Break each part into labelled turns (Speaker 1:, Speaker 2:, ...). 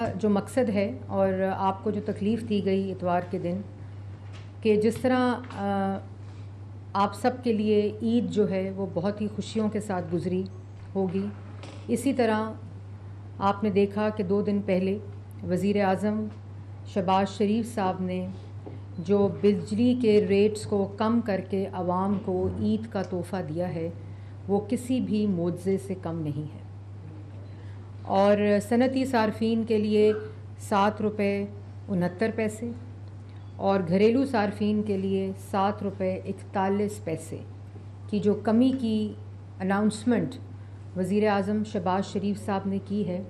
Speaker 1: جو مقصد ہے اور آپ کو جو تکلیف دی گئی اتوار کے دن کہ جس طرح آپ سب کے لیے عید جو ہے وہ بہت ہی خوشیوں کے ساتھ گزری ہوگی، اسی طرح آپ نے دیکھا کہ 2 دن پہلے وزیر اعظم شہباز شریف صاحب نے جو بجلی کے ریٹس کو کم کر کے عوام کو عید کا تحفہ دیا ہے وہ کسی بھی معجزے سے کم نہیں ہے، اور صنعتی صارفین کے لیے 7 روپے 69 پیسے اور گھریلو صارفین کے لیے 7 روپے 41 پیسے کی جو کمی کی اناؤنسمنٹ وزیر اعظم شہباز شریف صاحب نے کی ہے،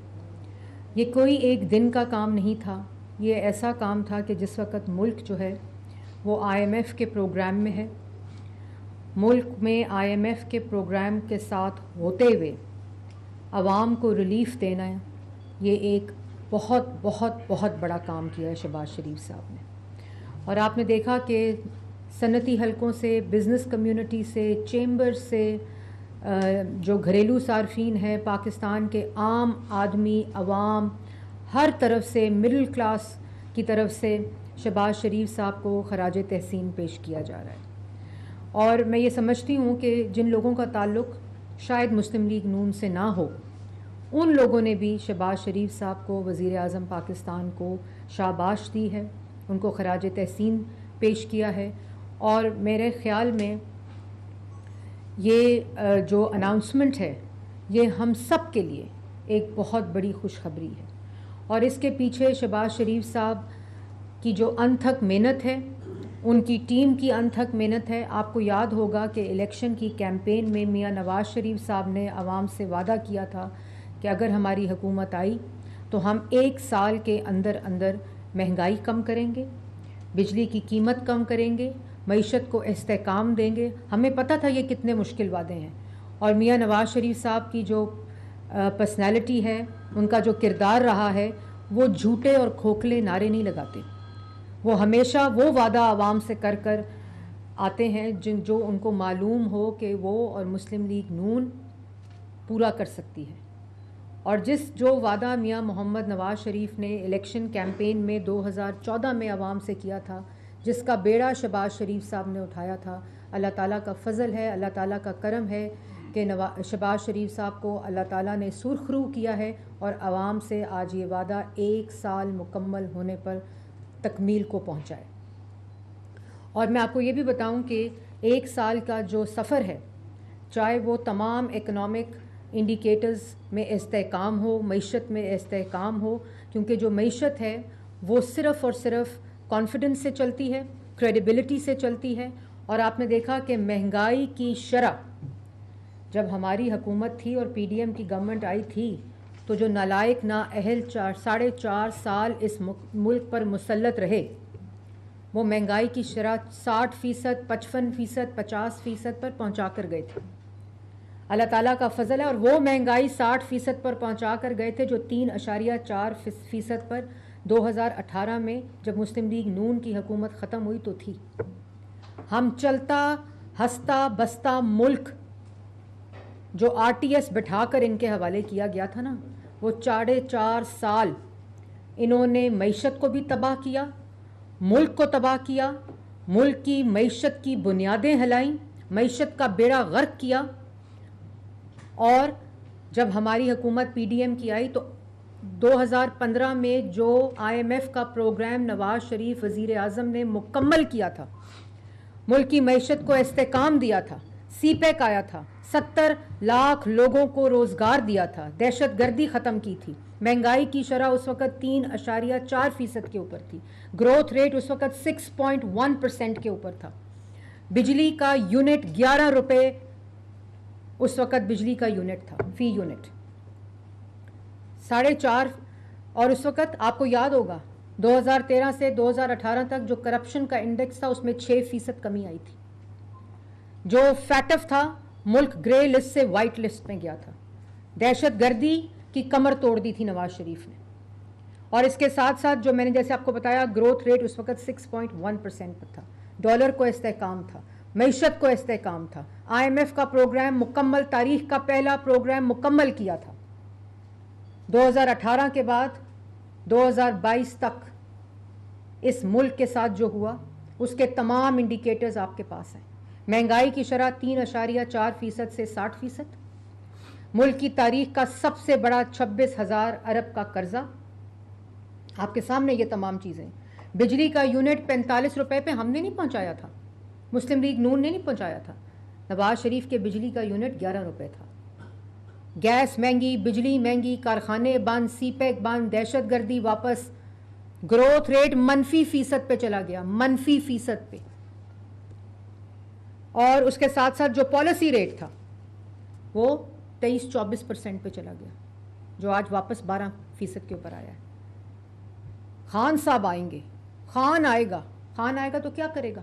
Speaker 1: یہ کوئی ایک دن کا کام نہیں تھا، یہ ایسا کام تھا کہ جس وقت ملک جو ہے وہ IMF کے پروگرام میں ہے، ملک میں IMF کے پروگرام کے ساتھ ہوتے ہوئے عوام کو ریلیف دینا ہے، یہ ایک بہت بہت بہت بڑا کام کیا ہے شہباز شریف صاحب نے۔ اور آپ نے دیکھا کہ صنعتی حلقوں سے، بزنس کمیونٹی سے، چیمبر سے، جو گھریلو صارفین ہیں، پاکستان کے عام آدمی، عوام، ہر طرف سے، مڈل کلاس کی طرف سے شہباز شریف صاحب کو خراج تحسین پیش کیا جا رہا ہے۔ اور میں یہ سمجھتی ہوں کہ جن لوگوں کا تعلق شاید مسلم لیگ نون سے نہ ہو، ان لوگوں نے بھی شہباز شریف صاحب کو، وزیر اعظم پاکستان کو شاباش دی ہے، ان کو خراج تحسین پیش کیا ہے، اور میرے خیال میں یہ جو اناؤنسمنٹ ہے یہ ہم سب کے لیے ایک بہت بڑی خوشخبری ہے، اور اس کے پیچھے شہباز شریف صاحب کی جو انتھک محنت ہے، ان کی ٹیم کی انتھک محنت ہے۔ آپ کو یاد ہوگا کہ الیکشن کی کیمپین میں میاں نواز شریف صاحب نے عوام سے وعدہ کیا تھا کہ اگر ہماری حکومت آئی تو ہم 1 سال کے اندر اندر مہنگائی کم کریں گے، بجلی کی قیمت کم کریں گے، معیشت کو استحکام دیں گے۔ ہمیں پتہ تھا یہ کتنے مشکل وعدے ہیں، اور میاں نواز شریف صاحب کی جو پرسنالٹی ہے، ان کا جو کردار رہا ہے، وہ جھوٹے اور کھوکھلے نعرے نہیں لگاتے، وہ ہمیشہ وہ وعدہ عوام سے کر کر آتے ہیں جو ان کو معلوم ہو کہ وہ اور مسلم لیگ نون پورا کر سکتی ہے۔ اور جو وعدہ میاں محمد نواز شریف نے الیکشن کیمپین میں 2014 میں عوام سے کیا تھا، جس کا بیڑا شہباز شریف صاحب نے اٹھایا تھا، اللہ تعالیٰ کا فضل ہے، اللہ تعالیٰ کا کرم ہے کہ شہباز شریف صاحب کو اللہ تعالیٰ نے سرخرو کیا ہے، اور عوام سے آج یہ وعدہ 1 سال مکمل ہونے پر تکمیل کو پہنچائے۔ اور میں آپ کو یہ بھی بتاؤں کہ 1 سال کا جو سفر ہے، چاہے وہ تمام اکنامک انڈیکیٹرز میں استحکام ہو، معیشت میں استحکام ہو، کیونکہ جو معیشت ہے وہ صرف اور صرف کانفیڈنس سے چلتی ہے، کریڈیبلٹی سے چلتی ہے، اور آپ نے دیکھا کہ مہنگائی کی شرح جب ہماری حکومت تھی اور PDM کی گورنمنٹ آئی تھی تو جو نالائق نااہل 4.5 سال اس ملک پر مسلط رہے، وہ مہنگائی کی شرح 60%، 55%، 50% پر پہنچا کر گئے تھے۔ اللہ تعالیٰ کا فضل ہے، اور وہ مہنگائی 60% پر پہنچا کر گئے تھے جو 3.4% پر 2018 میں جب مسلم لیگ نون کی حکومت ختم ہوئی تو تھی۔ ہم چلتا ہنستا بستا ملک جو RTS بٹھا کر ان کے حوالے کیا گیا تھا نا، وہ 4.5 سال انہوں نے معیشت کو بھی تباہ کیا، ملک کو تباہ کیا، ملک کی معیشت کی بنیادیں ہلائیں، معیشت کا بیڑا غرق کیا۔ اور جب ہماری حکومت PDM کی آئی تو 2015 میں جو IMF کا پروگرام نواز شریف وزیر اعظم نے مکمل کیا تھا، ملک کی معیشت کو استحکام دیا تھا، CPEC آیا تھا، 70 لاکھ لوگوں کو روزگار دیا تھا، دہشت گردی ختم کی تھی، مہنگائی کی شرح اس وقت 3.4% کے اوپر تھی، گروتھ ریٹ اس وقت 6.1% کے اوپر تھا، بجلی کا یونٹ 11 روپے اس وقت بجلی کا یونٹ تھا، فی یونٹ 4.5۔ اور اس وقت آپ کو یاد ہوگا 2013 سے 2018 تک جو کرپشن کا انڈیکس تھا اس میں 6% کمی آئی تھی، جو فیٹف تھا ملک گرے لسٹ سے وائٹ لسٹ میں گیا تھا، دہشت گردی کی کمر توڑ دی تھی نواز شریف نے، اور اس کے ساتھ ساتھ جو میں نے جیسے آپ کو بتایا گروتھ ریٹ اس وقت 6.1% پر تھا، ڈالر کو استحکام تھا، معیشت کو استحکام تھا، IMF کا پروگرام مکمل، تاریخ کا پہلا پروگرام مکمل کیا تھا۔ 2018 کے بعد 2022 تک اس ملک کے ساتھ جو ہوا اس کے تمام انڈیکیٹرز آپ کے پاس ہیں. مہنگائی کی شرح 3.4% سے 60%. ملک کی تاریخ کا سب سے بڑا 26,000 ارب کا قرضہ. آپ کے سامنے یہ تمام چیزیں. بجلی کا یونٹ 45 روپے پہ ہم نے نہیں پہنچایا تھا, مسلم لیگ نون نے نہیں پہنچایا تھا. نواز شریف کے بجلی کا یونٹ 11 روپے تھا. گیس مہنگی, بجلی مہنگی, کارخانے بند, سی پیک بند, دہشت گردی واپس, گروتھ ریٹ -% پہ چلا گیا, -% پہ. اور اس کے ساتھ ساتھ جو پالیسی ریٹ تھا وہ 23-24% پہ چلا گیا, جو آج واپس 12% کے اوپر آیا ہے. خان صاحب آئیں گے, خان آئے گا تو کیا کرے گا؟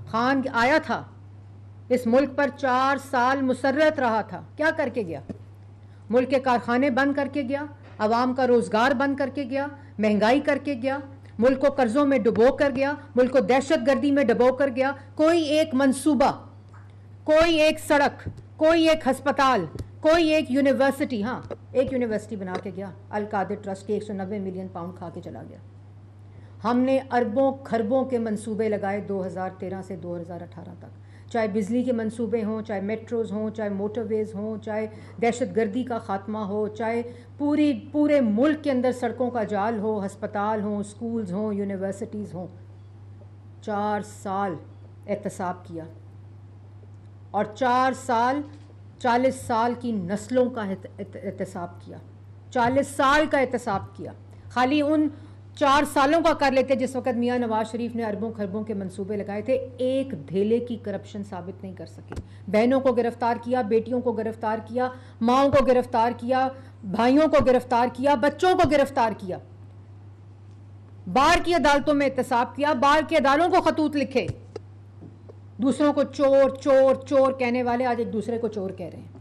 Speaker 1: خان آیا تھا, اس ملک پر 4 سال مسرت رہا تھا, کیا کر کے گیا؟ ملک کے کارخانے بند کر کے گیا, عوام کا روزگار بند کر کے گیا, مہنگائی کر کے گیا, ملک کو قرضوں میں ڈبو کر گیا, ملک کو دہشت گردی میں ڈبو کر گیا. کوئی ایک منصوبہ, کوئی ایک سڑک, کوئی ایک ہسپتال, کوئی ایک یونیورسٹی, ہاں ایک یونیورسٹی بنا کے گیا, القادر ٹرسٹ کے 190 ملین پاؤنڈ کھا کے چلا گیا. ہم نے اربوں کھربوں کے منصوبے لگائے 2013 سے 2018 تک, چاہے بجلی کے منصوبے ہوں, چاہے میٹروز ہوں, چاہے موٹر ویز ہوں, چاہے دہشت گردی کا خاتمہ ہو, چاہے پورے ملک کے اندر سڑکوں کا جال ہو, ہسپتال ہوں, سکولز ہوں, یونیورسٹیز ہوں. 4 سال احتساب کیا, اور 4 سال 40 سال کی نسلوں کا احتساب کیا, 40 سال کا احتساب کیا. خالی ان 4 سالوں کا کر لیتے جس وقت میاں نواز شریف نے اربوں خربوں کے منصوبے لگائے تھے, ایک دھیلے کی کرپشن ثابت نہیں کر سکے. بہنوں کو گرفتار کیا, بیٹیوں کو گرفتار کیا, ماؤں کو گرفتار کیا, بھائیوں کو گرفتار کیا, بچوں کو گرفتار کیا, بار کی عدالتوں میں احتساب کیا, بار کی عدالتوں کو خطوط لکھے. دوسروں کو چور چور چور کہنے والے آج ایک دوسرے کو چور کہہ رہے ہیں.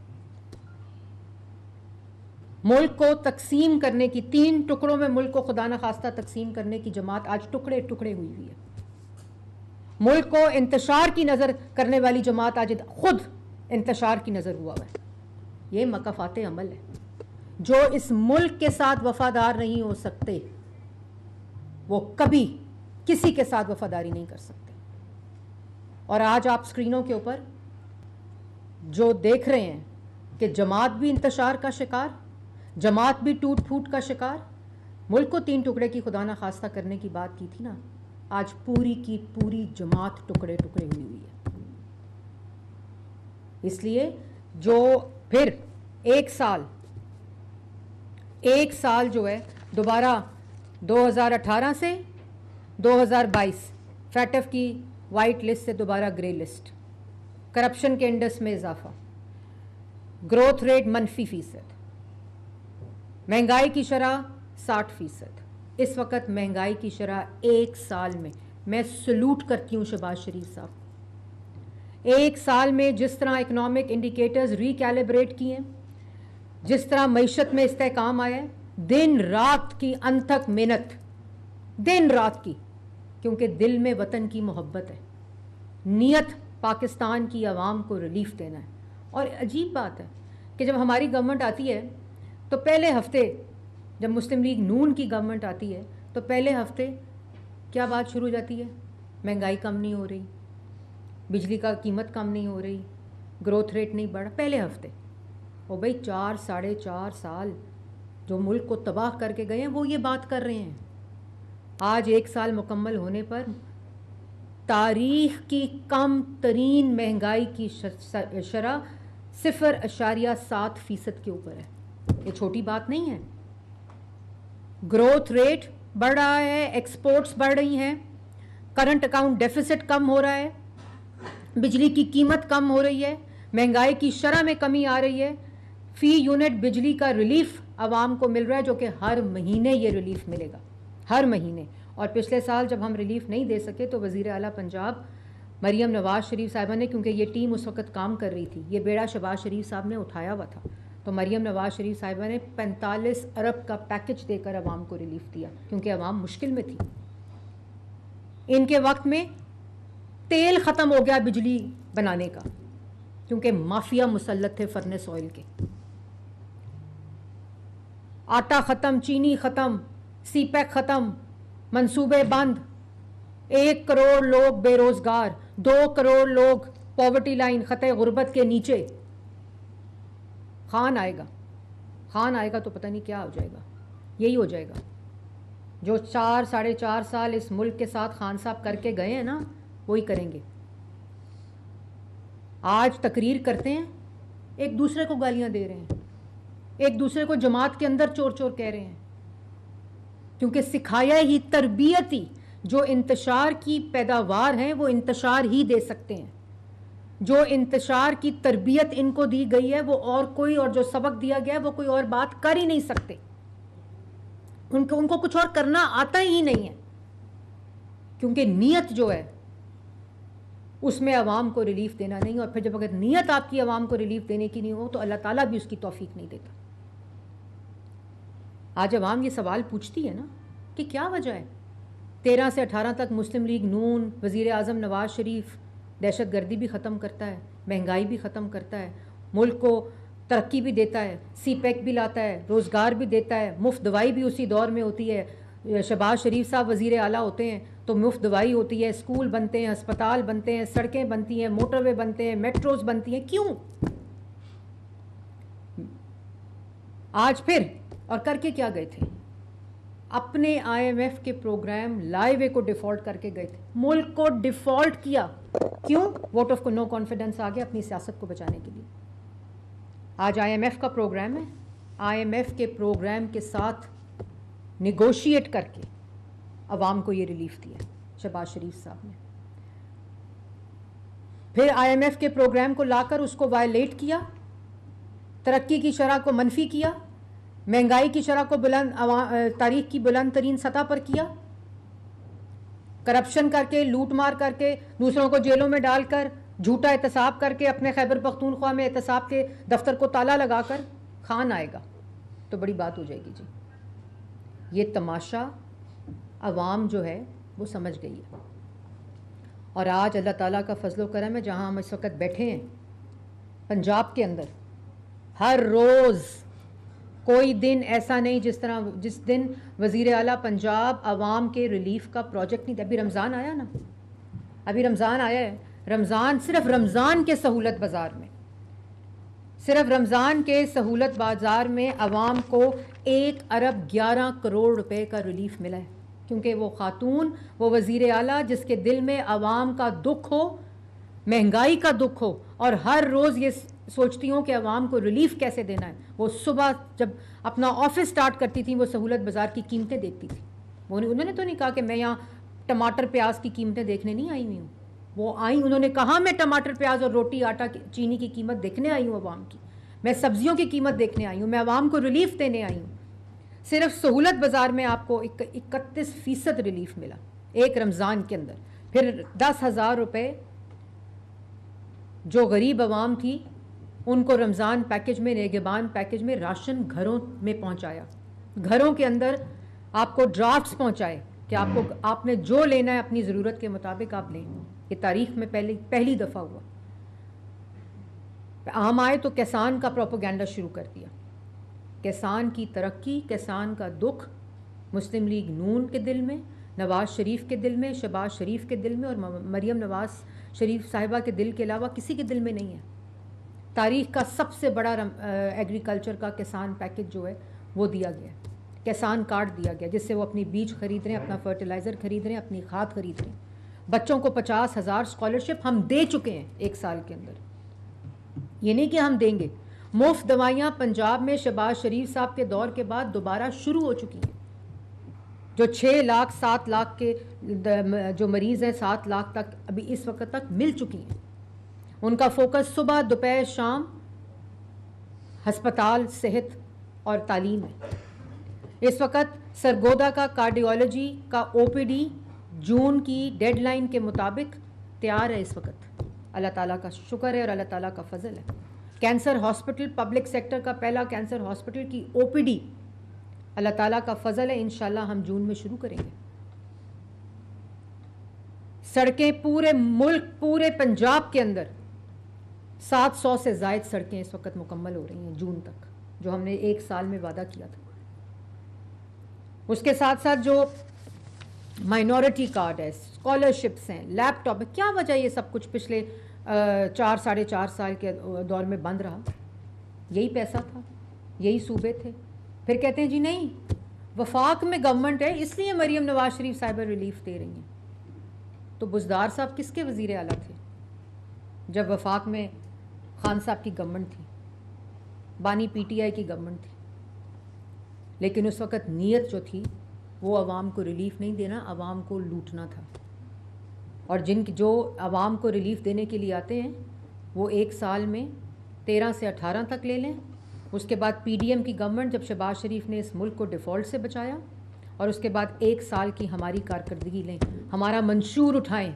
Speaker 1: ملک کو تقسیم کرنے کی, 3 ٹکڑوں میں ملک کو خدا نخواستہ تقسیم کرنے کی جماعت آج ٹکڑے ٹکڑے ہوئی ہے. ملک کو انتشار کی نظر کرنے والی جماعت آج خود انتشار کی نظر ہوا ہے. یہ مکافات عمل ہے. جو اس ملک کے ساتھ وفادار نہیں ہو سکتے وہ کبھی کسی کے ساتھ وفاداری نہیں کر سکتے. اور آج آپ اسکرینوں کے اوپر جو دیکھ رہے ہیں کہ جماعت بھی انتشار کا شکار, جماعت بھی ٹوٹ پھوٹ کا شکار. ملک کو 3 ٹکڑے کی خدا نخواستہ کرنے کی بات کی تھی نا, آج پوری کی پوری جماعت ٹکڑے ٹکڑے ہوئی ہے. اس لیے جو پھر ایک سال جو ہے دوبارہ 2018 سے 2022 فیٹف کی وائٹ لسٹ سے دوبارہ گرے لسٹ, کرپشن کے انڈس میں اضافہ, گروتھ ریٹ -%, مہنگائی کی شرح 60%. اس وقت مہنگائی کی شرح ایک سال میں سلوٹ کرتی ہوں شہباز شریف صاحب, ایک سال میں جس طرح اکنامک انڈیکیٹرز ریکیلیبریٹ کیے, جس طرح معیشت میں استحکام آیا ہے, دن رات کی انتھک محنت, دن رات کی, کیونکہ دل میں وطن کی محبت ہے, نیت پاکستان کی عوام کو ریلیف دینا ہے. اور عجیب بات ہے کہ جب ہماری گورنمنٹ آتی ہے تو پہلے ہفتے, جب مسلم لیگ نون کی گورنمنٹ آتی ہے تو پہلے ہفتے کیا بات شروع ہو جاتی ہے؟ مہنگائی کم نہیں ہو رہی, بجلی کا قیمت کم نہیں ہو رہی, گروتھ ریٹ نہیں بڑھا. پہلے ہفتے. اور بھائی 4-4.5 سال جو ملک کو تباہ کر کے گئے ہیں وہ یہ بات کر رہے ہیں. آج 1 سال مکمل ہونے پر تاریخ کی کم ترین مہنگائی کی شرح 0.7% کے اوپر ہے. یہ چھوٹی بات نہیں ہے. گروتھ ریٹ بڑھ رہا ہے, ایکسپورٹس بڑھ رہی ہیں, کرنٹ اکاؤنٹ ڈیفیسٹ کم ہو رہا ہے, بجلی کی قیمت کم ہو رہی ہے, مہنگائی کی شرح میں کمی آ رہی ہے, فی یونٹ بجلی کا ریلیف عوام کو مل رہا ہے, جو کہ ہر مہینے یہ ریلیف ملے گا, ہر مہینے. اور پچھلے سال جب ہم ریلیف نہیں دے سکے تو وزیر اعلیٰ پنجاب مریم نواز شریف صاحبہ نے, کیونکہ یہ ٹیم اس وقت کام کر رہی تھی, یہ بیڑا شہباز شریف صاحب نے اٹھایا ہوا تھا, تو مریم نواز شریف صاحبہ نے 45 ارب کا پیکج دے کر عوام کو ریلیف دیا, کیونکہ عوام مشکل میں تھی. ان کے وقت میں تیل ختم ہو گیا بجلی بنانے کا, کیونکہ مافیا مسلط تھے فرنس آئل کے. آٹا ختم, چینی ختم, سی پیک ختم, منصوبے بند, 1 کروڑ لوگ بے روزگار, 2 کروڑ لوگ پاورٹی لائن خطے غربت کے نیچے. خان آئے گا تو پتہ نہیں کیا ہو جائے گا. یہی ہو جائے گا جو 4-4.5 سال اس ملک کے ساتھ خان صاحب کر کے گئے ہیں نا, وہی کریں گے. آج تقریر کرتے ہیں, ایک دوسرے کو گالیاں دے رہے ہیں, ایک دوسرے کو جماعت کے اندر چور چور کہہ رہے ہیں, کیونکہ سکھایا ہی, تربیتی جو انتشار کی پیداوار ہیں وہ انتشار ہی دے سکتے ہیں. جو انتشار کی تربیت ان کو دی گئی ہے وہ اور کوئی, اور جو سبق دیا گیا ہے وہ کوئی اور بات کر ہی نہیں سکتے. ان کو کچھ اور کرنا آتا ہی نہیں ہے, کیونکہ نیت جو ہے اس میں عوام کو ریلیف دینا نہیں, اور پھر جب اگر نیت آپ کی عوام کو ریلیف دینے کی نہیں ہو تو اللہ تعالیٰ بھی اس کی توفیق نہیں دیتا. آج عوام یہ سوال پوچھتی ہے نا کہ کیا وجہ ہے 13 سے 18 تک مسلم لیگ نون, وزیر اعظم نواز شریف دہشت گردی بھی ختم کرتا ہے, مہنگائی بھی ختم کرتا ہے, ملک کو ترقی بھی دیتا ہے, سی پیک بھی لاتا ہے, روزگار بھی دیتا ہے, مفت دوائی بھی اسی دور میں ہوتی ہے. شہباز شریف صاحب وزیر اعلیٰ ہوتے ہیں تو مفت دوائی ہوتی ہے, اسکول بنتے ہیں, ہسپتال بنتے ہیں, سڑکیں بنتی ہیں, موٹر وے بنتے ہیں, میٹروز بنتی ہیں. کیوں؟ آج پھر اور کر کے کیا گئے تھے؟ اپنے IMF کے پروگرام لائیوے کو ڈیفالٹ کر کے گئے تھے, ملک کو ڈیفالٹ کیا. کیوں؟ ووٹ آف نو کانفیڈنس آ گیا اپنی سیاست کو بچانے کے لیے. آج IMF کا پروگرام ہے, IMF کے پروگرام کے ساتھ نیگوشیٹ کر کے عوام کو یہ ریلیف دیا شہباز شریف صاحب نے. پھر IMF کے پروگرام کو لا کر اس کو وائلیٹ کیا, ترقی کی شرح کو منفی کیا, مہنگائی کی شرح کو تاریخ کی بلند ترین سطح پر کیا, کرپشن کر کے, لوٹ مار کر کے, دوسروں کو جیلوں میں ڈال کر, جھوٹا احتساب کر کے, اپنے خیبر پختونخوا میں احتساب کے دفتر کو تالا لگا کر. خان آئے گا تو بڑی بات ہو جائے گی جی. یہ تماشا عوام جو ہے وہ سمجھ گئی ہے. اور آج اللہ تعالیٰ کا فضل و کرم ہے, جہاں ہم اس وقت بیٹھے ہیں پنجاب کے اندر, ہر روز کوئی دن ایسا نہیں جس دن وزیر اعلیٰ پنجاب عوام کے ریلیف کا پروجیکٹ نہیں. ابھی رمضان آیا نا, ابھی رمضان آیا ہے. رمضان, صرف رمضان کے سہولت بازار میں, صرف رمضان کے سہولت بازار میں عوام کو 1 ارب 11 کروڑ روپے کا ریلیف ملا ہے. کیونکہ وہ خاتون, وہ وزیر اعلیٰ جس کے دل میں عوام کا دکھ ہو, مہنگائی کا دکھ ہو, اور ہر روز یہ سوچتی ہوں کہ عوام کو ریلیف کیسے دینا ہے. وہ صبح جب اپنا آفس سٹارٹ کرتی تھیں وہ سہولت بازار کی قیمتیں دیکھتی تھیں. انہوں نے تو نہیں کہا کہ میں یہاں ٹماٹر پیاز کی قیمتیں دیکھنے نہیں آئی ہوئی ہوں. وہ آئیں, انہوں نے کہا میں ٹماٹر پیاز اور روٹی آٹا چینی کی قیمت دیکھنے آئی ہوں عوام کی, میں سبزیوں کی قیمت دیکھنے آئی ہوں, میں عوام کو ریلیف دینے آئی ہوں. صرف سہولت بازار میں آپ کو 31% ریلیف ملا ایک رمضان کے اندر. پھر 10,000 روپے جو غریب عوام تھی ان کو رمضان پیکج میں, نگہبان پیکج میں راشن گھروں میں پہنچایا, گھروں کے اندر آپ کو ڈرافٹس پہنچائے کہ آپ نے جو لینا ہے اپنی ضرورت کے مطابق آپ لیں. یہ تاریخ میں پہلی دفعہ ہوا. ہم آئے تو کسان کا پروپیگنڈا شروع کر دیا. کسان کی ترقی, کسان کا دکھ مسلم لیگ نون کے دل میں, نواز شریف کے دل میں, شہباز شریف کے دل میں, اور مریم نواز شریف صاحبہ کے دل کے علاوہ کسی کے دل میں نہیں ہے. تاریخ کا سب سے بڑا ایگریکلچر کا کسان پیکج جو ہے وہ دیا گیا, کسان کارڈ دیا گیا, جس سے وہ اپنی بیج خرید رہے ہیں, اپنا فرٹیلائزر خرید رہے ہیں, اپنی کھاد خرید رہے ہیں. بچوں کو 50,000 اسکالرشپ ہم دے چکے ہیں 1 سال کے اندر. یہ نہیں کہ ہم دیں گے. مفت دوائیاں پنجاب میں شہباز شریف صاحب کے دور کے بعد دوبارہ شروع ہو چکی ہیں. جو 6 لاکھ 7 لاکھ کے جو مریض ہیں 7 لاکھ تک ابھی اس وقت تک مل چکی ہیں. ان کا فوکس صبح دوپہر شام ہسپتال, صحت اور تعلیم ہے. اس وقت سرگودا کا کارڈیولوجی کا OPD جون کی ڈیڈ لائن کے مطابق تیار ہے اس وقت. اللہ تعالیٰ کا شکر ہے اور اللہ تعالیٰ کا فضل ہے. کینسر ہاسپٹل, پبلک سیکٹر کا پہلا کینسر ہاسپٹل کی OPD اللہ تعالیٰ کا فضل ہے, انشاءاللہ ہم جون میں شروع کریں گے. سڑکیں پورے ملک, پورے پنجاب کے اندر 700 سے زائد سڑکیں اس وقت مکمل ہو رہی ہیں جون تک, جو ہم نے 1 سال میں وعدہ کیا تھا. اس کے ساتھ ساتھ جو مائنورٹی کارڈ ہے، اسکالرشپس ہیں، لیپ ٹاپ ہے، کیا وجہ یہ سب کچھ پچھلے 4 سال کے دور میں بند رہا؟ یہی پیسہ تھا، یہی صوبے تھے. پھر کہتے ہیں جی نہیں وفاق میں گورنمنٹ ہے اس لیے مریم نواز شریف صاحبہ ریلیف دے رہی ہیں. تو بزدار صاحب کس کے وزیر اعلیٰ تھے جب وفاق میں خان صاحب کی گورنمنٹ تھی، بانی پی ٹی آئی کی گورنمنٹ تھی؟ لیکن اس وقت نیت جو تھی وہ عوام کو ریلیف نہیں دینا، عوام کو لوٹنا تھا. اور جو عوام کو ریلیف دینے کے لیے آتے ہیں وہ 1 سال میں 13 سے 18 تک لے لیں. اس کے بعد پی ڈی ایم کی گورنمنٹ جب شہباز شریف نے اس ملک کو ڈیفالٹ سے بچایا، اور اس کے بعد 1 سال کی ہماری کارکردگی لیں، ہمارا منشور اٹھائیں،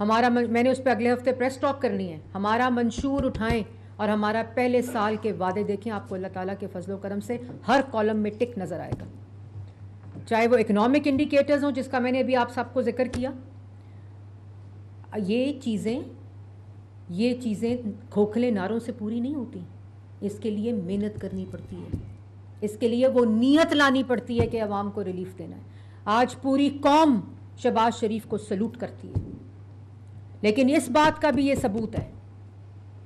Speaker 1: میں نے اس پہ اگلے ہفتے پریس ٹاک کرنی ہے، ہمارا منشور اٹھائیں اور ہمارا پہلے سال کے وعدے دیکھیں. آپ کو اللہ تعالیٰ کے فضل و کرم سے ہر کالم میں ٹک نظر آئے گا، چاہے وہ اکنامک انڈیکیٹرز ہوں جس کا میں نے ابھی آپ سب کو ذکر کیا. یہ چیزیں کھوکھلے نعروں سے پوری نہیں ہوتی، اس کے لیے محنت کرنی پڑتی ہے، اس کے لیے وہ نیت لانی پڑتی ہے کہ عوام کو ریلیف دینا ہے. آج پوری قوم شہباز شریف کو سلوٹ کرتی ہے، لیکن اس بات کا بھی یہ ثبوت ہے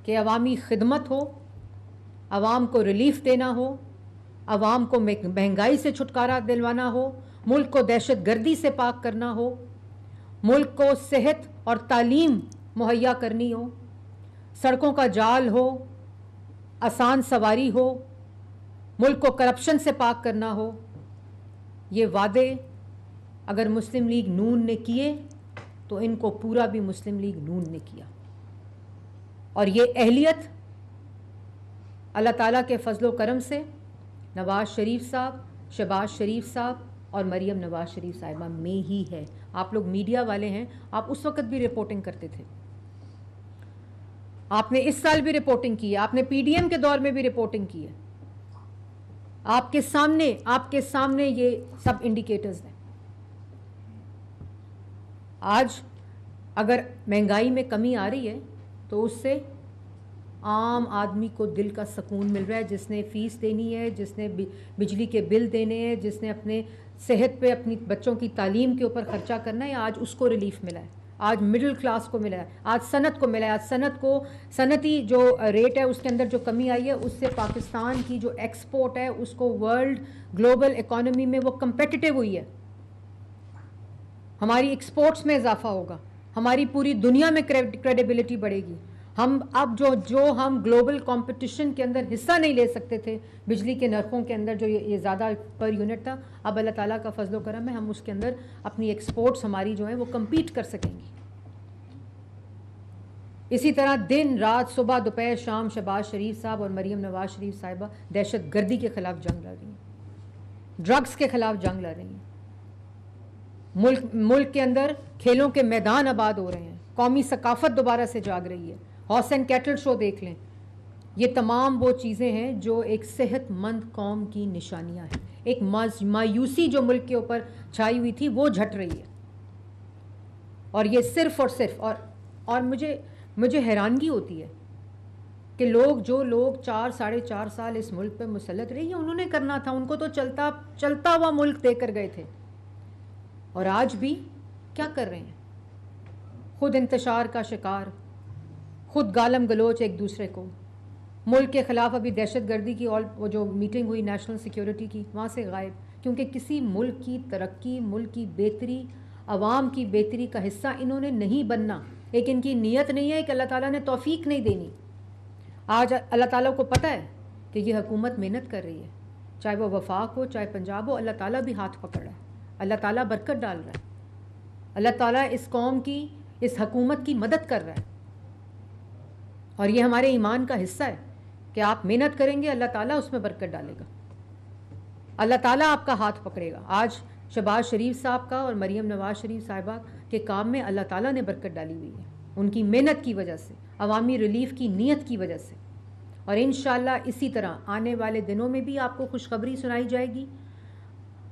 Speaker 1: کہ عوامی خدمت ہو، عوام کو ریلیف دینا ہو، عوام کو مہنگائی سے چھٹکارا دلوانا ہو، ملک کو دہشت گردی سے پاک کرنا ہو، ملک کو صحت اور تعلیم مہیا کرنی ہو، سڑکوں کا جال ہو، آسان سواری ہو، ملک کو کرپشن سے پاک کرنا ہو. یہ وعدے اگر مسلم لیگ نون نے کیے تو ان کو پورا بھی مسلم لیگ نون نے کیا. اور یہ اہلیت اللہ تعالیٰ کے فضل و کرم سے نواز شریف صاحب، شہباز شریف صاحب اور مریم نواز شریف صاحبہ میں ہی ہے. آپ لوگ میڈیا والے ہیں، آپ اس وقت بھی رپورٹنگ کرتے تھے، آپ نے اس سال بھی رپورٹنگ کی ہے، آپ نے پی ڈی ایم کے دور میں بھی رپورٹنگ کی ہے. آپ کے سامنے یہ سب انڈیکیٹرز ہیں. آج اگر مہنگائی میں کمی آ رہی ہے تو اس سے عام آدمی کو دل کا سکون مل رہا ہے، جس نے فیس دینی ہے، جس نے بجلی کے بل دینے ہیں، جس نے اپنے صحت پہ، اپنی بچوں کی تعلیم کے اوپر خرچہ کرنا ہے، آج اس کو ریلیف ملا ہے. آج مڈل کلاس کو ملا ہے، آج صنعت کو ملا ہے. آج صنعتی جو ریٹ ہے اس کے اندر جو کمی آئی ہے اس سے پاکستان کی جو ایکسپورٹ ہے اس کو ورلڈ گلوبل اکانومی میں وہ کمپیٹیٹیو ہوئی ہے. ہماری ایکسپورٹس میں اضافہ ہوگا، ہماری پوری دنیا میں کریڈیبلٹی بڑھے گی. ہم اب جو ہم گلوبل کمپٹیشن کے اندر حصہ نہیں لے سکتے تھے بجلی کے نرخوں کے اندر جو یہ زیادہ پر یونٹ تھا، اب اللہ تعالیٰ کا فضل و کرم ہے ہم اس کے اندر اپنی ایکسپورٹس ہماری جو ہیں وہ کمپیٹ کر سکیں گی. اسی طرح دن رات صبح دوپہر شام شہباز شریف صاحب اور مریم نواز شریف صاحبہ دہشت گردی کے خلاف جنگ لڑ رہی ہیں، ڈرگز کے خلاف جنگ لڑ رہی ہیں. ملک کے اندر کھیلوں کے میدان آباد ہو رہے ہیں، قومی ثقافت دوبارہ سے جاگ رہی ہے. ہارس اینڈ کیٹل شو دیکھ لیں. یہ تمام وہ چیزیں ہیں جو ایک صحت مند قوم کی نشانیاں ہیں. ایک مایوسی جو ملک کے اوپر چھائی ہوئی تھی وہ جھٹ رہی ہے. اور یہ صرف اور مجھے حیرانگی ہوتی ہے کہ جو لوگ 4-4.5 سال اس ملک پہ مسلط رہے ہیں، انہوں نے کرنا تھا، ان کو تو چلتا ہوا ملک دے کر گئے تھے. اور آج بھی کیا کر رہے ہیں؟ خود انتشار کا شکار، خود گالم گلوچ ایک دوسرے کو. ملک کے خلاف ابھی دہشت گردی کی وہ جو میٹنگ ہوئی نیشنل سیکیورٹی کی، وہاں سے غائب، کیونکہ کسی ملک کی ترقی، ملک کی بہتری، عوام کی بہتری کا حصہ انہوں نے نہیں بننا. ایک ان کی نیت نہیں ہے کہ اللہ تعالیٰ نے توفیق نہیں دینی. آج اللہ تعالیٰ کو پتہ ہے کہ یہ حکومت محنت کر رہی ہے، چاہے وہ وفاق ہو چاہے پنجاب ہو، اللہ تعالیٰ بھی ہاتھ پکڑ رہا ہے، اللہ تعالیٰ برکت ڈال رہا ہے، اللہ تعالیٰ اس قوم کی، اس حکومت کی مدد کر رہا ہے. اور یہ ہمارے ایمان کا حصہ ہے کہ آپ محنت کریں گے، اللہ تعالیٰ اس میں برکت ڈالے گا، اللہ تعالیٰ آپ کا ہاتھ پکڑے گا. آج شہباز شریف صاحب کا اور مریم نواز شریف صاحبہ کے کام میں اللہ تعالیٰ نے برکت ڈالی ہوئی ہے، ان کی محنت کی وجہ سے، عوامی ریلیف کی نیت کی وجہ سے. اور انشاءاللہ اسی طرح آنے والے دنوں میں بھی آپ کو خوشخبری سنائی جائے گی.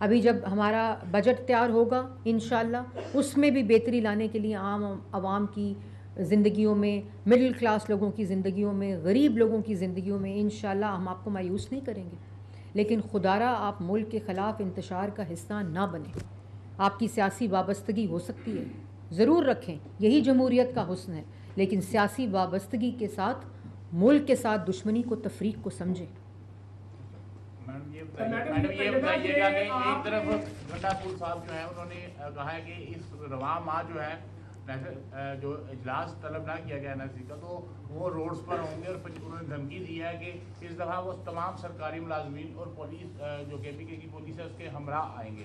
Speaker 1: ابھی جب ہمارا بجٹ تیار ہوگا انشاءاللہ اس میں بھی بہتری لانے کے لیے عام عوام کی زندگیوں میں، مڈل کلاس لوگوں کی زندگیوں میں، غریب لوگوں کی زندگیوں میں انشاءاللہ ہم آپ کو مایوس نہیں کریں گے. لیکن خدارا آپ ملک کے خلاف انتشار کا حصہ نہ بنیں. آپ کی سیاسی وابستگی ہو سکتی ہے، ضرور رکھیں، یہی جمہوریت کا حسن ہے، لیکن سیاسی وابستگی کے ساتھ ملک کے ساتھ دشمنی کو، تفریق کو سمجھیں.
Speaker 2: میڈم یہ بتائیے گا کہ ایک طرف گنڈا پور صاحب جو ہیں انہوں نے کہا ہے کہ اس رواں ماہ جو ہے جو اجلاس طلب نہ کیا گیا NLC کا تو وہ روڈز پر ہوں گے، اور انہوں نے دھمکی دی ہے کہ اس دفعہ وہ تمام سرکاری ملازمین اور پولیس جو KPK کی پولیس ہے اس کے ہمراہ آئیں گے.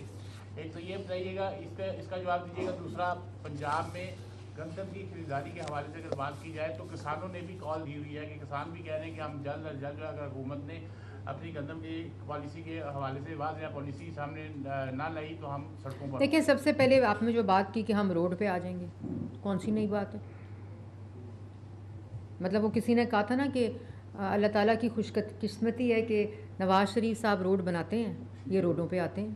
Speaker 2: ایک تو یہ بتائیے گا، اس کا جواب دیجیے گا. دوسرا، پنجاب میں گندم کی خریداری کے حوالے سے اگر بات کی جائے تو کسانوں نے بھی کال دی ہوئی ہے کہ کسان بھی کہہ رہے ہیں کہ ہم جلد از جلد جو ہے اگر حکومت نے اپنی گندم کی پالیسی کے حوالے سے واضح پالیسی سامنے نہ لائی تو ہم سڑکوں پر.
Speaker 1: دیکھیں، سب سے پہلے آپ نے جو بات کی کہ ہم روڈ پہ آ جائیں گے، کون سی نئی بات ہے؟ مطلب وہ کسی نے کہا تھا نا کہ اللہ تعالیٰ کی خوش قسمتی ہے کہ نواز شریف صاحب روڈ بناتے ہیں، یہ روڈوں پہ آتے ہیں.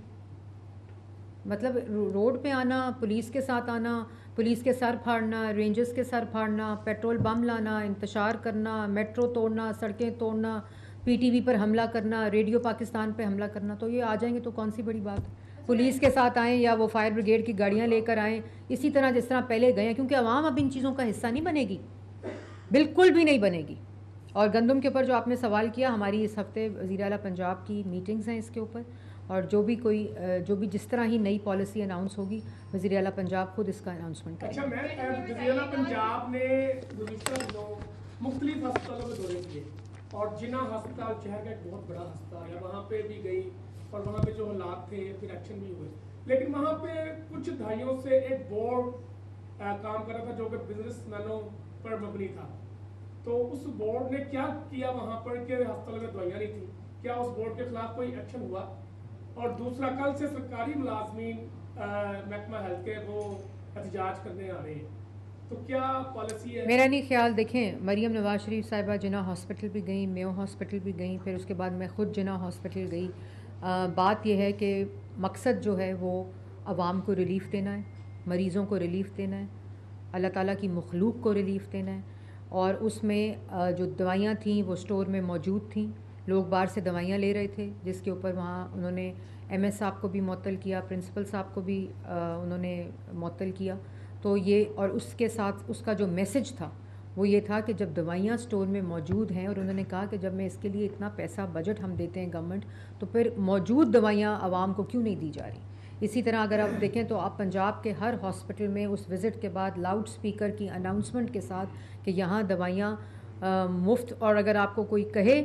Speaker 1: مطلب روڈ پہ آنا، پولیس کے ساتھ آنا، پولیس کے سر پھاڑنا، رینجرز کے سر پھاڑنا، پیٹرول بم لانا، انتشار کرنا، میٹرو توڑنا، سڑکیں توڑنا، PTV پر حملہ کرنا، ریڈیو پاکستان پہ حملہ کرنا، تو یہ آ جائیں گے تو کون سی بڑی بات ہے؟ پولیس کے ساتھ آئیں یا وہ فائر بریگیڈ کی گاڑیاں لے کر آئیں، اسی طرح جس طرح پہلے گئے ہیں، کیونکہ عوام اب ان چیزوں کا حصہ نہیں بنے گی، بالکل بھی نہیں بنے گی. اور گندم کے اوپر جو آپ نے سوال کیا، ہماری اس ہفتے وزیر اعلیٰ پنجاب کی میٹنگز ہیں اس کے اوپر، اور جو بھی جس طرح ہی نئی پالیسی اناؤنس ہوگی وزیر اعلیٰ پنجاب خود اس کا اناؤنسمنٹ کریں گے.
Speaker 3: اچھا میم، وزیر اعلیٰ پنجاب نے گزشتہ دنوں مختلف ہسپتالوں میں دورے کیے اور جنا ہسپتال شہر کا ایک بہت بڑا ہسپتال ہے، وہاں پہ بھی گئی اور وہاں پہ جو حالات تھے پھر ایکشن بھی ہوئے، لیکن وہاں پہ کچھ دہائیوں سے ایک بورڈ کام کر رہا تھا جو کہ بزنس مینوں پر مبنی تھا. تو اس بورڈ نے کیا کیا وہاں پر کہ ہسپتال میں دوائیاں نہیں تھیں؟ کیا اس بورڈ کے خلاف کوئی ایکشن ہوا؟ اور دوسرا، کل سے سرکاری ملازمین محکمہ ہیلتھ کے وہ احتجاج کرنے آ رہے ہیں، تو کیا پالیسی ہے؟
Speaker 1: میرا نہیں خیال. دیکھیں، مریم نواز شریف صاحبہ جناح ہاسپٹل بھی گئیں، میو ہاسپٹل بھی گئیں، پھر اس کے بعد میں خود جناح ہاسپٹل گئی. بات یہ ہے کہ مقصد جو ہے وہ عوام کو ریلیف دینا ہے، مریضوں کو ریلیف دینا ہے، اللہ تعالیٰ کی مخلوق کو ریلیف دینا ہے. اور اس میں جو دوائیاں تھیں وہ اسٹور میں موجود تھیں، لوگ باہر سے دوائیاں لے رہے تھے، جس کے اوپر وہاں انہوں نے MS صاحب کو بھی معطل کیا، پرنسپل صاحب کو بھی انہوں نے معطل کیا. تو یہ، اور اس کے ساتھ اس کا جو میسج تھا وہ یہ تھا کہ جب دوائیاں اسٹور میں موجود ہیں، اور انہوں نے کہا کہ جب میں اس کے لیے اتنا پیسہ بجٹ ہم دیتے ہیں گورنمنٹ، تو پھر موجود دوائیاں عوام کو کیوں نہیں دی جا رہی. اسی طرح اگر آپ دیکھیں تو آپ پنجاب کے ہر ہاسپٹل میں اس وزٹ کے بعد لاؤڈ سپیکر کی اناؤنسمنٹ کے ساتھ کہ یہاں دوائیاں مفت، اور اگر آپ کو کوئی کہے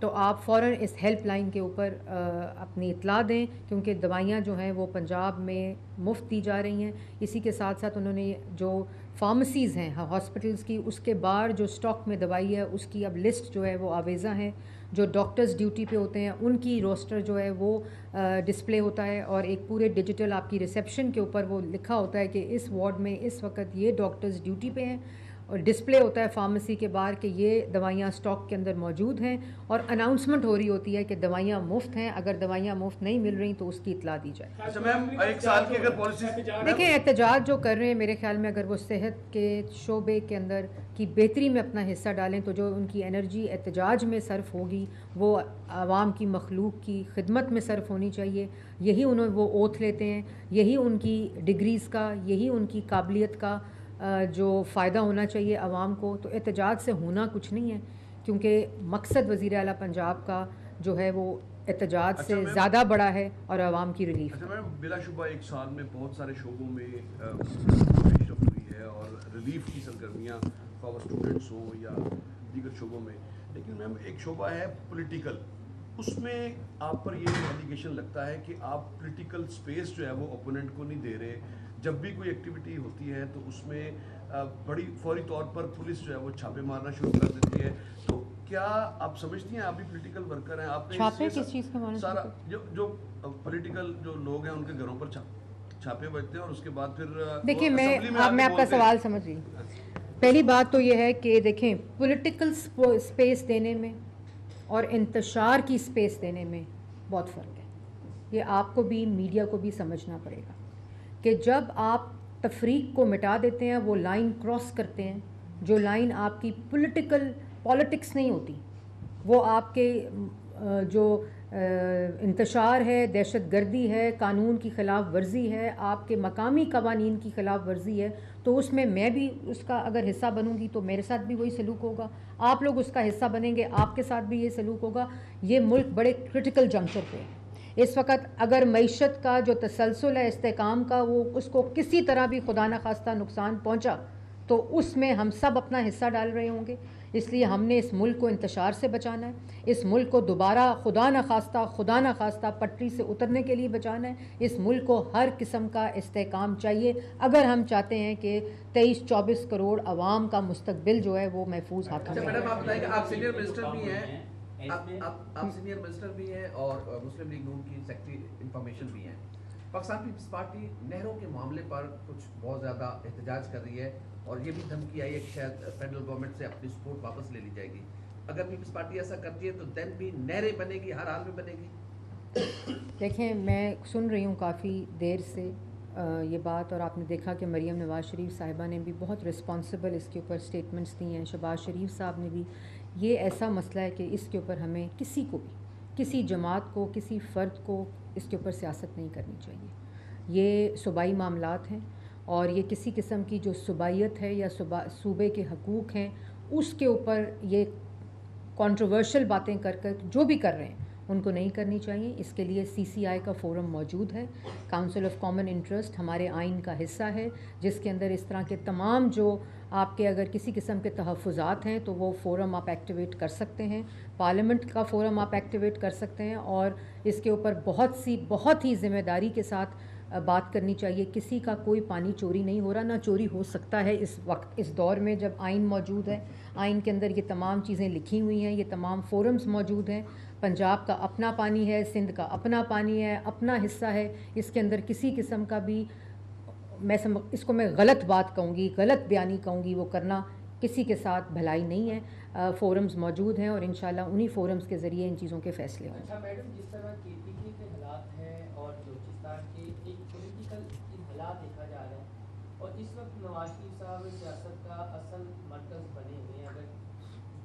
Speaker 1: تو آپ فوراً اس ہیلپ لائن کے اوپر اپنی اطلاع دیں، کیونکہ دوائیاں جو ہیں وہ پنجاب میں مفت دی جا رہی ہیں. اسی کے ساتھ ساتھ انہوں نے جو فارمیسیز ہیں ہاسپٹلز کی، اس کے باہر جو اسٹاک میں دوائی ہے اس کی اب لسٹ جو ہے وہ آویزہ ہیں. جو ڈاکٹرز ڈیوٹی پہ ہوتے ہیں ان کی روسٹر جو ہے وہ ڈسپلے ہوتا ہے، اور ایک پورے ڈیجیٹل آپ کی ریسیپشن کے اوپر وہ لکھا ہوتا ہے کہ اس وارڈ میں اس وقت یہ ڈاکٹرز ڈیوٹی پہ ہیں، اور ڈسپلے ہوتا ہے فارمیسی کے باہر کہ یہ دوائیاں اسٹاک کے اندر موجود ہیں، اور اناؤنسمنٹ ہو رہی ہوتی ہے کہ دوائیاں مفت ہیں. اگر دوائیاں مفت نہیں مل رہی تو اس کی اطلاع دی جائے.
Speaker 4: اچھا میم، ایک سال کی اگر پالیسی
Speaker 1: دیکھیں، احتجاج جو کر رہے ہیں میرے خیال میں اگر وہ صحت کے شعبے کے اندر کی بہتری میں اپنا حصہ ڈالیں تو جو ان کی انرجی احتجاج میں صرف ہوگی وہ عوام کی مخلوق کی خدمت میں صرف ہونی چاہیے. یہی وہ اوتھ لیتے ہیں، یہی ان کی ڈگریز کا، یہی ان کی قابلیت کا جو فائدہ ہونا چاہیے عوام کو. تو احتجاج سے ہونا کچھ نہیں ہے، کیونکہ مقصد وزیر اعلیٰ پنجاب کا جو ہے وہ احتجاج سے زیادہ بڑا ہے اور عوام کی ریلیف.
Speaker 4: اچھا میم، بلا شبہ ایک سال میں بہت سارے شعبوں میں پیش رفت ہوئی ہے اور ریلیف کی سرگرمیاں، خواہ اسٹوڈنٹس ہوں یا دیگر شعبوں میں، لیکن میم ایک شعبہ ہے پولیٹیکل. اس میں آپ پر یہ ایلیگیشن لگتا ہے کہ آپ پولیٹیکل سپیس جو ہے وہ اوپوننٹ کو نہیں دے رہے. جب بھی کوئی ایکٹیویٹی ہوتی ہے تو اس میں بڑی فوری طور پر پولیس جو ہے وہ چھاپے مارنا شروع کر دیتی ہے. تو کیا آپ سمجھتی ہیں، آپ بھی پولیٹیکل ورکر ہیں، آپ نے
Speaker 1: چھاپے کس چیز کے مارنا
Speaker 4: سارا جو پولیٹیکل جو لوگ ہیں ان کے گھروں پر چھاپے بجتے ہیں اور اس کے بعد پھر
Speaker 1: دیکھیں، میں آپ کا سوال سمجھ رہی ہوں. پہلی بات تو یہ ہے کہ دیکھیں، پولیٹیکل سپیس دینے میں اور انتشار کی سپیس دینے میں بہت فرق ہے. یہ آپ کو بھی، میڈیا کو بھی سمجھنا پڑے گا کہ جب آپ تفریق کو مٹا دیتے ہیں، وہ لائن کراس کرتے ہیں، جو لائن آپ کی پولیٹکس نہیں ہوتی، وہ آپ کے جو انتشار ہے، دہشت گردی ہے، قانون کی خلاف ورزی ہے، آپ کے مقامی قوانین کی خلاف ورزی ہے، تو اس میں بھی اس کا اگر حصہ بنوں گی تو میرے ساتھ بھی وہی سلوک ہوگا، آپ لوگ اس کا حصہ بنیں گے آپ کے ساتھ بھی یہ سلوک ہوگا. یہ ملک بڑے کرٹیکل جنکچر پہ ہے اس وقت. اگر معیشت کا جو تسلسل ہے استحکام کا، وہ اس کو کسی طرح بھی خدا نخواستہ نقصان پہنچا تو اس میں ہم سب اپنا حصہ ڈال رہے ہوں گے. اس لیے ہم نے اس ملک کو انتشار سے بچانا ہے، اس ملک کو دوبارہ خدا نخواستہ پٹری سے اترنے کے لیے بچانا ہے. اس ملک کو ہر قسم کا استحکام چاہیے اگر ہم چاہتے ہیں کہ 23-24 کروڑ عوام کا مستقبل جو ہے وہ محفوظ ہاتھوں میں.
Speaker 5: میڈم آپ بتائیں کہ آپ سینئر منسٹر بھی ہیں، آپ سینئر منسٹر بھی ہیں اور مسلم لیگ نون کی سیکرٹری انفارمیشن بھی ہیں. پاکستان پیپلز پارٹی نہروں کے معاملے پر کچھ بہت زیادہ احتجاج کر رہی ہے اور یہ بھی دھمکی آئی ہے کہ شاید فیڈرل گورنمنٹ سے اپنی سپورٹ واپس لے لی جائے گی. اگر پیپلز پارٹی ایسا کرتی ہے تو دین بھی نہریں بنے گی، ہر حال میں بنے گی.
Speaker 1: دیکھیں میں سن رہی ہوں کافی دیر سے یہ بات، اور آپ نے دیکھا کہ مریم نواز شریف صاحبہ نے بھی بہت رسپانسبل اس کے اوپر سٹیٹمنٹس دی ہیں. شہباز شریف صاحب نے بھی. یہ ایسا مسئلہ ہے کہ اس کے اوپر ہمیں کسی کو بھی، کسی جماعت کو، کسی فرد کو اس کے اوپر سیاست نہیں کرنی چاہیے. یہ صوبائی معاملات ہیں اور یہ کسی قسم کی جو صوبائیت ہے یا صوبے کے حقوق ہیں اس کے اوپر یہ کنٹروورشل باتیں کر جو بھی کر رہے ہیں ان کو نہیں کرنی چاہیے. اس کے لیے CCI کا فورم موجود ہے، کاؤنسل آف کامن انٹرسٹ ہمارے آئین کا حصہ ہے، جس کے اندر اس طرح کے تمام جو آپ کے اگر کسی قسم کے تحفظات ہیں تو وہ فورم آپ ایکٹیویٹ کر سکتے ہیں. پارلیمنٹ کا فورم آپ ایکٹیویٹ کر سکتے ہیں اور اس کے اوپر بہت ہی ذمہ داری کے ساتھ بات کرنی چاہیے. کسی کا کوئی پانی چوری نہیں ہو رہا، نہ چوری ہو سکتا ہے اس وقت، اس دور میں جب آئین موجود ہے. آئین کے اندر یہ تمام چیزیں لکھی ہوئی ہیں، یہ تمام فورمز موجود ہیں. پنجاب کا اپنا پانی ہے، سندھ کا اپنا پانی ہے، اپنا حصہ ہے. اس کے اندر کسی قسم کا بھی اس کو میں غلط بات کہوں گی، غلط بیانی کہوں گی، وہ کرنا کسی کے ساتھ بھلائی نہیں ہے. فورمز موجود ہیں اور انشاءاللہ انہی فورمز کے ذریعے ان چیزوں کے فیصلے ہوں.
Speaker 6: اچھا میڈم، جس طرح KPK کے حالات ہیں اور بلوچستان کے ایک پولیٹیکل حالات دیکھا جا رہا ہے اور اس وقت نواز شریف صاحب سیاست کا اصل مرکز بنے ہوئے ہیں. اگر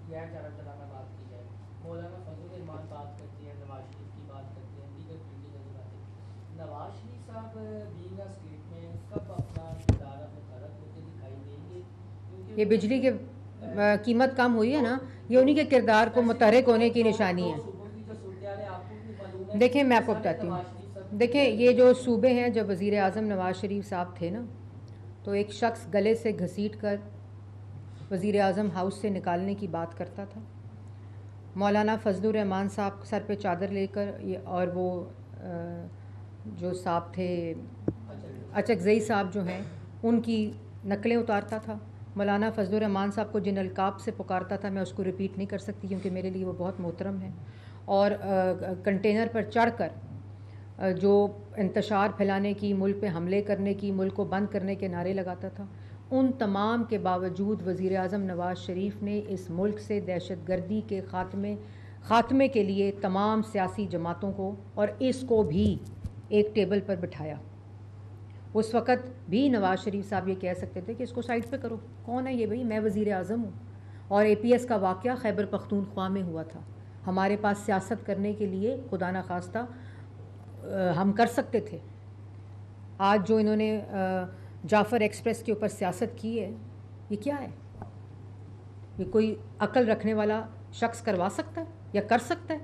Speaker 6: غیر جانبدارانہ بات کی جائے، مولانا فضل الرحمان بات کرتے ہیں، نواز شریف کی بات کرتے ہیں، دیگر پولیٹیکل باتیں. نواز شریف صاحب بینگ اسٹیٹ میں کب اپنا کردار میں فرق ہوتے دکھائی دیں گے؟
Speaker 1: یہ بجلی کے قیمت کم ہوئی ہے نا، یہ انہی کے کردار کو متحرک ہونے کی نشانی ہے. دیکھیں میں آپ کو بتاتی ہوں، دیکھیں یہ جو صوبے ہیں، جب وزیر اعظم نواز شریف صاحب تھے نا تو ایک شخص گلے سے گھسیٹ کر وزیر اعظم ہاؤس سے نکالنے کی بات کرتا تھا. مولانا فضل الرحمان صاحب سر پہ چادر لے کر اور وہ جو صاحب تھے اچکزئی صاحب جو ہیں ان کی نقلیں اتارتا تھا. مولانا فضل الرحمان صاحب کو جن القاب سے پکارتا تھا میں اس کو ریپیٹ نہیں کر سکتی کیونکہ میرے لیے وہ بہت محترم ہیں. اور کنٹینر پر چڑھ کر جو انتشار پھیلانے کی، ملک پہ حملے کرنے کی، ملک کو بند کرنے کے نعرے لگاتا تھا. ان تمام کے باوجود وزیر اعظم نواز شریف نے اس ملک سے دہشت گردی کے خاتمے کے لیے تمام سیاسی جماعتوں کو اور اس کو بھی ایک ٹیبل پر بٹھایا. اس وقت بھی نواز شریف صاحب یہ کہہ سکتے تھے کہ اس کو سائڈ پہ کرو، کون ہے یہ بھائی، میں وزیر اعظم ہوں. اور APS کا واقعہ خیبر پختونخوا میں ہوا تھا. ہمارے پاس سیاست کرنے کے لیے خدا نخواستہ ہم کر سکتے تھے. آج جو انہوں نے جعفر ایکسپریس کے اوپر سیاست کی ہے، یہ کیا ہے؟ یہ کوئی عقل رکھنے والا شخص کروا سکتا ہے یا کر سکتا ہے؟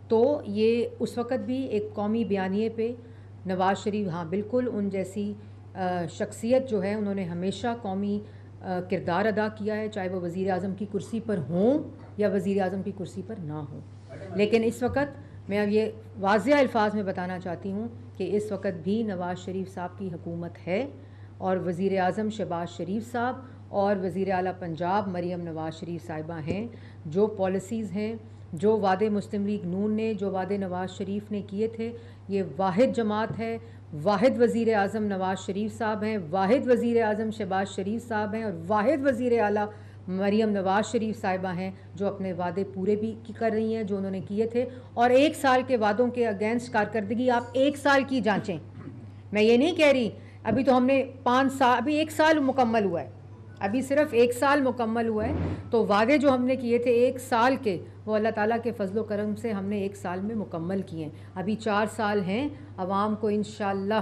Speaker 1: تو یہ اس وقت بھی ایک قومی بیانیے پہ نواز شریف، ہاں بالکل ان جیسی شخصیت جو ہے انہوں نے ہمیشہ قومی کردار ادا کیا ہے، چاہے وہ وزیر اعظم کی کرسی پر ہوں یا وزیر اعظم کی کرسی پر نہ ہوں. لیکن اس وقت میں اب یہ واضح الفاظ میں بتانا چاہتی ہوں کہ اس وقت بھی نواز شریف صاحب کی حکومت ہے اور وزیر اعظم شہباز شریف صاحب اور وزیر اعلیٰ پنجاب مریم نواز شریف صاحبہ ہیں. جو پالیسیز ہیں، جو وعدے مسلم لیگ نون نے، جو وعدے نواز شریف نے کیے تھے، یہ واحد جماعت ہے، واحد وزیر اعظم نواز شریف صاحب ہیں، واحد وزیر اعظم شہباز شریف صاحب ہیں اور واحد وزیر اعلیٰ مریم نواز شریف صاحبہ ہیں جو اپنے وعدے پورے بھی کر رہی ہیں جو انہوں نے کیے تھے. اور 1 سال کے وعدوں کے اگینسٹ کارکردگی آپ 1 سال کی جانچیں. میں یہ نہیں کہہ رہی ابھی تو ہم نے 5 سال، ابھی 1 سال مکمل ہوا ہے. ابھی صرف 1 سال مکمل ہوا ہے، تو وعدے جو ہم نے کیے تھے 1 سال کے، وہ اللہ تعالیٰ کے فضل و کرم سے ہم نے 1 سال میں مکمل کیے ہیں. ابھی 4 سال ہیں. عوام کو انشاءاللہ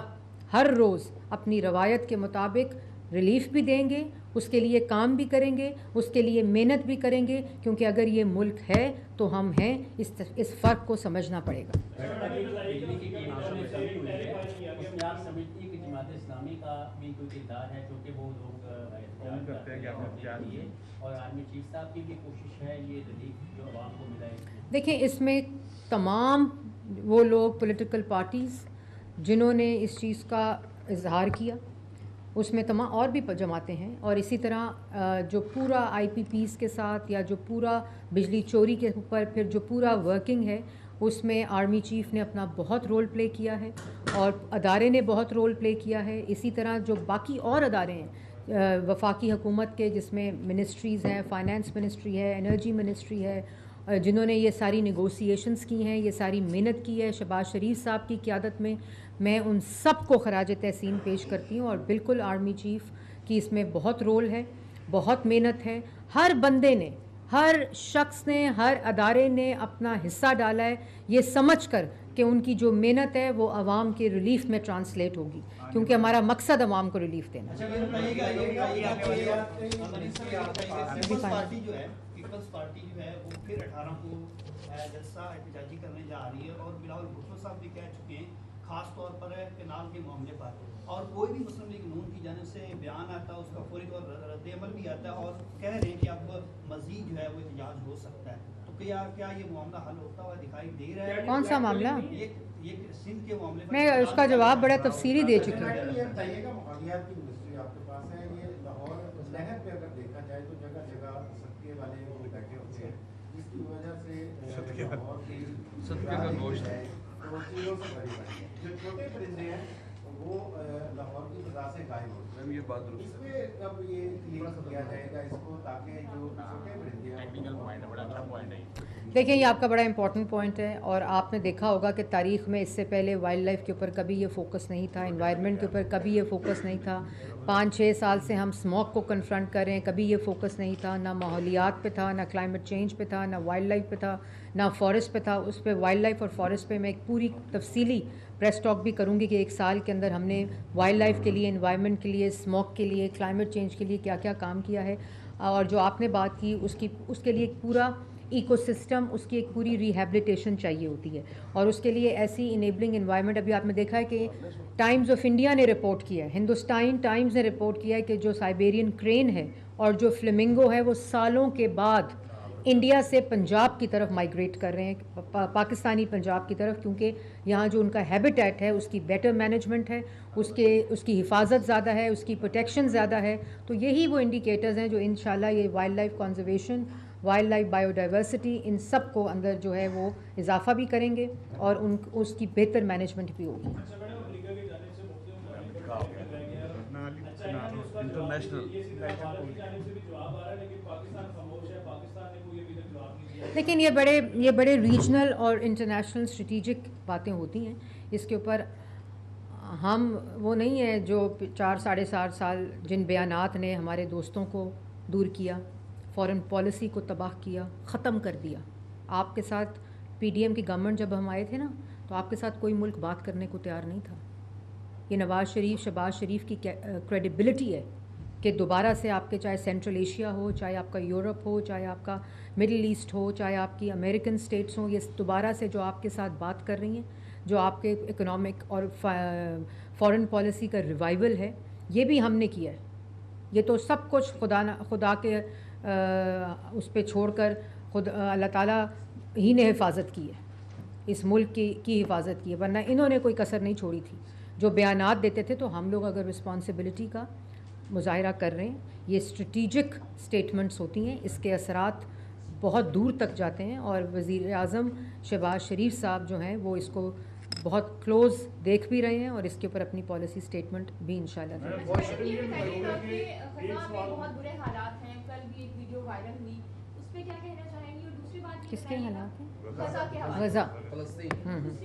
Speaker 1: ہر روز اپنی روایت کے مطابق ریلیف بھی دیں گے، اس کے لیے کام بھی کریں گے، اس کے لیے محنت بھی کریں گے، کیونکہ اگر یہ ملک ہے تو ہم ہیں. اس فرق کو سمجھنا پڑے گا.
Speaker 7: بجلی کی قیمتوں میں کمی ہوئی ہے، اس میں آپ سمجھتی ہیں کہ جماعت اسلامی کا بھی کوئی کردار ہے، چونکہ وہ لوگ کرتے ہیں کہ اور آرمی چیف صاحب کی بھی کوشش ہے یہ ریلیف جو عوام کو ملا ہے؟
Speaker 1: دیکھیں، اس میں تمام وہ لوگ پولیٹیکل پارٹیز جنہوں نے اس چیز کا اظہار کیا، اس میں تمام اور بھی جماعتیں ہیں، اور اسی طرح جو پورا آئی پی پیز کے ساتھ یا جو پورا بجلی چوری کے اوپر پھر جو پورا ورکنگ ہے، اس میں آرمی چیف نے اپنا بہت رول پلے کیا ہے اور ادارے نے بہت رول پلے کیا ہے. اسی طرح جو باقی اور ادارے ہیں وفاقی حکومت کے، جس میں منسٹریز ہیں، فائنانس منسٹری ہے، انرجی منسٹری ہے، جنہوں نے یہ ساری نیگوسیشنز کی ہیں، یہ ساری محنت کی ہے شہباز شریف صاحب کی قیادت میں ان سب کو خراج تحسین پیش کرتی ہوں. اور بالکل آرمی چیف کی اس میں بہت رول ہے، بہت محنت ہے. ہر بندے نے، ہر شخص نے، ہر ادارے نے اپنا حصہ ڈالا ہے، یہ سمجھ کر کہ ان کی جو محنت ہے وہ عوام کے ریلیف میں ٹرانسلیٹ ہوگی، کیونکہ ہمارا مقصد عوام کو ریلیف دینا ہے.
Speaker 8: پیپلز پارٹی جو ہے وہ پھر 18 کو جلسہ احتجاجی کرنے جا رہی ہے، اور بلاول بھٹو صاحب بھی کہہ چکے ہیں خاص طور پر کینال کے معاملے پر، اور کوئی بھی مسلم لیگ نون کی جانب سے بیان آتا ہے اس کا فوری طور رد عمل بھی آتا ہے، اور کہہ رہے ہیں کہ اب مزید جو ہے وہ احتجاج ہو سکتا ہے. تو کیا یہ معاملہ حل ہوتا ہوا دکھائی دے رہا ہے؟
Speaker 1: کون سا معاملہ؟
Speaker 8: یہ سندھ کے معاملے
Speaker 1: میں اس کا جواب بڑا تفصیلی دے چکی ہوں.
Speaker 9: یہ بتائیے گا، ماحولیات کی منسٹری آپ کے پاس ہے، یہ لاہور نہر پہ اگر دیکھا جائے تو جگہ جگہ صدقے والے وہ بیٹھے ہوتے ہیں، جس کی وجہ سے لاہور کی
Speaker 4: صدقے کا گوشت
Speaker 9: ہے تو چیزوں سے بھری پڑی ہے. جو چھوٹے پرندے ہیں وہ لاہور کی فضا سے غائب ہوتے ہیں.
Speaker 4: یہ بات
Speaker 9: اس
Speaker 4: درست ہے.
Speaker 9: پہ کب یہ کلیئر کیا جائے گا اس کو، تاکہ جو چھوٹے پرندے ہیں
Speaker 2: ٹیکنیکل پوائنٹ ہے، بڑا اچھا پوائنٹ ہے.
Speaker 1: دیکھیں، یہ آپ کا بڑا امپورٹنٹ پوائنٹ ہے، اور آپ نے دیکھا ہوگا کہ تاریخ میں اس سے پہلے وائلڈ لائف کے اوپر کبھی یہ فوکس نہیں تھا، انوائرمنٹ کے اوپر کبھی یہ فوکس نہیں تھا. 5-6 سال سے ہم اسموک کو کنفرنٹ کر رہے ہیں، کبھی یہ فوکس نہیں تھا. نہ ماحولیات پہ تھا، نہ کلائمیٹ چینج پہ تھا، نہ وائلڈ لائف پہ تھا، نہ فارسٹ پہ تھا. اس پہ وائلڈ لائف اور فارسٹ پہ میں ایک پوری تفصیلی پریس ٹاک بھی کروں گی کہ 1 سال کے اندر ہم نے وائلڈ لائف کے لیے، انوائرمنٹ کے لیے، اسموک کے لیے، کلائمیٹ چینج کے لیے کیا کیا کام کیا ہے. اور جو آپ نے بات کی اس کے لیے ایک پورا ایکو سسٹم، اس کی ایک پوری ریہیبلیٹیشن چاہیے ہوتی ہے، اور اس کے لیے ایسی انیبلنگ انوائرمنٹ. ابھی آپ نے دیکھا ہے کہ ٹائمز آف انڈیا نے رپورٹ کیا ہے، ہندوستان ٹائمز نے رپورٹ کیا ہے کہ جو سائبیرین کرین ہے اور جو فلیمنگو ہے وہ سالوں کے بعد انڈیا سے پنجاب کی طرف مائیگریٹ کر رہے ہیں، پاکستانی پنجاب کی طرف، کیونکہ یہاں جو ان کا ہیبیٹیٹ ہے اس کی بیٹر مینجمنٹ ہے، اس کی حفاظت زیادہ ہے، اس کی پروٹیکشن زیادہ ہے. تو یہی وہ انڈیکیٹرز ہیں جو انشاءاللہ یہ wildlife conservation, wildlife biodiversity, ان سب کو اندر جو ہے وہ اضافہ بھی کریں گے اور اس کی بہتر مینجمنٹ بھی ہوگی. لیکن یہ بڑے ریجنل اور انٹرنیشنل اسٹریٹجک باتیں ہوتی ہیں. اس کے اوپر ہم وہ نہیں ہیں جو 4-4.5 سال جن بیانات نے ہمارے دوستوں کو دور کیا، فارن پالیسی کو تباہ کیا، ختم کر دیا. آپ کے ساتھ پی ڈی ایم کی گورنمنٹ جب ہم آئے تھے نا، تو آپ کے ساتھ کوئی ملک بات کرنے کو تیار نہیں تھا. یہ نواز شریف، شہباز شریف کی کریڈیبلٹی ہے کہ دوبارہ سے آپ کے چاہے سینٹرل ایشیا ہو، چاہے آپ کا یورپ ہو، چاہے آپ کا مڈل ایسٹ ہو، چاہے آپ کی امریکن اسٹیٹس ہوں، یہ دوبارہ سے جو آپ کے ساتھ بات کر رہی ہیں، جو آپ کے اکنامک اور فارن پالیسی کا ریوائول ہے، یہ بھی ہم نے کیا ہے. یہ تو سب کچھ خدا کے اس پہ چھوڑ کر اللہ تعالیٰ ہی نے حفاظت کی ہے، اس ملک کی حفاظت کی ہے، ورنہ انہوں نے کوئی کسر نہیں چھوڑی تھی. جو بیانات دیتے تھے تو ہم لوگ اگر رسپانسبلٹی کا مظاہرہ کر رہے ہیں، یہ اسٹریٹجک سٹیٹمنٹس ہوتی ہیں، اس کے اثرات بہت دور تک جاتے ہیں. اور وزیر اعظم شہباز شریف صاحب جو ہیں وہ اس کو بہت کلوز دیکھ بھی رہے ہیں، اور اس کے اوپر اپنی پالیسی سٹیٹمنٹ بھی انشاءاللہ دیں گے.
Speaker 10: بہت برے حالات ہیں، کل بھی ایک ویڈیو وائرل ہوئی، اس پہ کیا کہنا چاہیں گے؟ اور دوسری بات
Speaker 1: کس کے حالات ہیں؟
Speaker 10: غزہ کے حالات.
Speaker 1: غزہ.
Speaker 10: دوسری